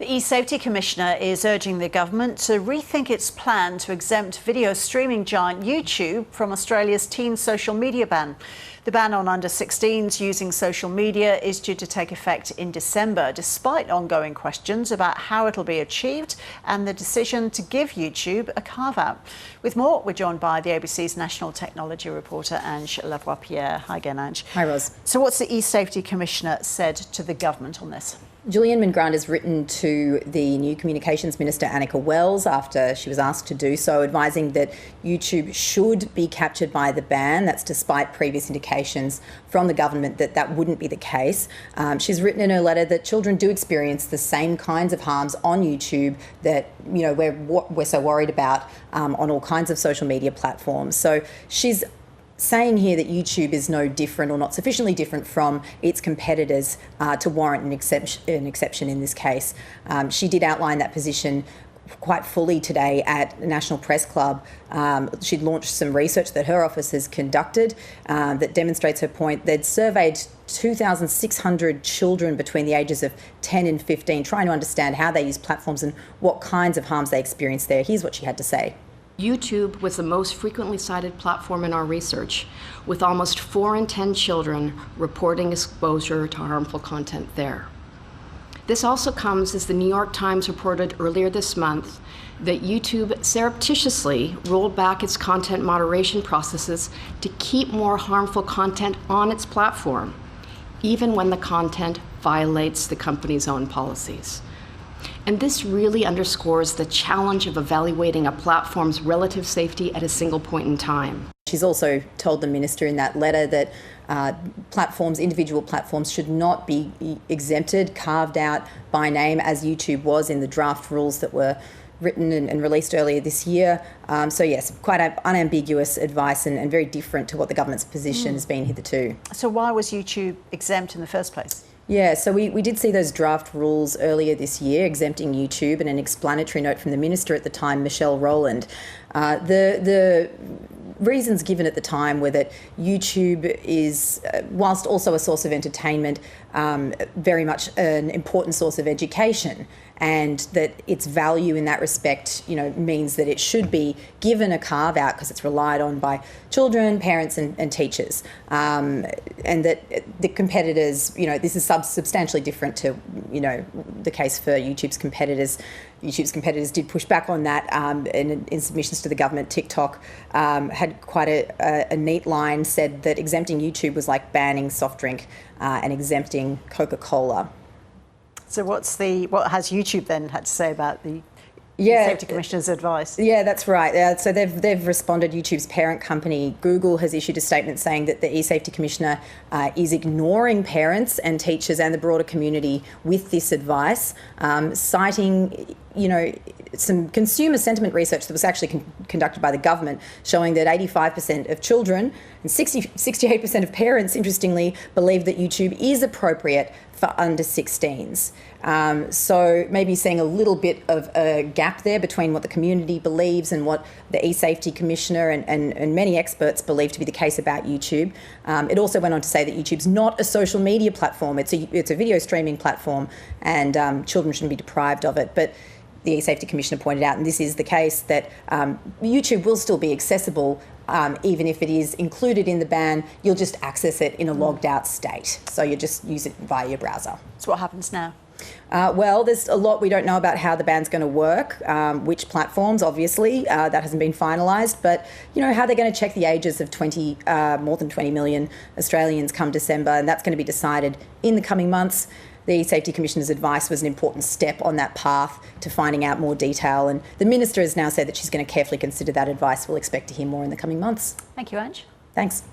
The eSafety Commissioner is urging the government to rethink its plan to exempt video streaming giant YouTube from Australia's teen social media ban. The ban on under-16s using social media is due to take effect in December, despite ongoing questions about how it'll be achieved and the decision to give YouTube a carve-out. With more, we're joined by the ABC's national technology reporter, Ange Lavoie-Pierre. Hi again, Ange. Hi, Ros. So what's the eSafety Commissioner said to the government on this? Julian Mingrand has written to the new Communications Minister, Annika Wells, after she was asked to do so, advising that YouTube should be captured by the ban. That's despite previous indications from the government that that wouldn't be the case. She's written in her letter that children do experience the same kinds of harms on YouTube that, we're so worried about on all kinds of social media platforms. So she's saying here that YouTube is no different or not sufficiently different from its competitors to warrant an exception in this case. She did outline that position quite fully today at the National Press Club. She'd launched some research that her office has conducted that demonstrates her point. They'd surveyed 2,600 children between the ages of 10 and 15, trying to understand how they use platforms and what kinds of harms they experience there. Here's what she had to say. YouTube was the most frequently cited platform in our research, with almost 4 in 10 children reporting exposure to harmful content there. This also comes as the New York Times reported earlier this month that YouTube surreptitiously rolled back its content moderation processes to keep more harmful content on its platform, even when the content violates the company's own policies. And this really underscores the challenge of evaluating a platform's relative safety at a single point in time. She's also told the minister in that letter that individual platforms should not be exempted, carved out by name, as YouTube was in the draft rules that were written and released earlier this year. So yes, quite unambiguous advice and very different to what the government's position has been hitherto. So why was YouTube exempt in the first place? Yeah, so we did see those draft rules earlier this year exempting YouTube, and an explanatory note from the minister at the time, Michelle Rowland. The reasons given at the time were that YouTube is, whilst also a source of entertainment, very much an important source of education, and that its value in that respect, means that it should be given a carve out because it's relied on by children, parents and teachers, and that the competitors, this is substantially different to, the case for YouTube's competitors. YouTube's competitors did push back on that in submissions to the government. TikTok had quite a neat line, said that exempting YouTube was like banning soft drink and exempting Coca-Cola. So what has YouTube then had to say about the Safety Commissioner's advice? Yeah, that's right. So they've responded. YouTube's parent company, Google, has issued a statement saying that the eSafety Commissioner is ignoring parents and teachers and the broader community with this advice, citing, some consumer sentiment research that was actually conducted by the government, showing that 85% of children and 68% of parents, interestingly, believe that YouTube is appropriate for under 16s. So maybe seeing a little bit of a gap there between what the community believes and what the eSafety Commissioner and many experts believe to be the case about YouTube. It also went on to say that YouTube's not a social media platform. It's a video streaming platform, and children shouldn't be deprived of it. But the eSafety Commissioner pointed out, and this is the case, that YouTube will still be accessible even if it is included in the ban. You'll just access it in a logged out state. So you just use it via your browser. So what happens now? Well, there's a lot we don't know about how the ban's going to work, which platforms, obviously, that hasn't been finalised, but, how they're going to check the ages of more than 20 million Australians come December, and that's going to be decided in the coming months. The Safety Commissioner's advice was an important step on that path to finding out more detail, and the Minister has now said that she's going to carefully consider that advice. We'll expect to hear more in the coming months. Thank you, Ange. Thanks.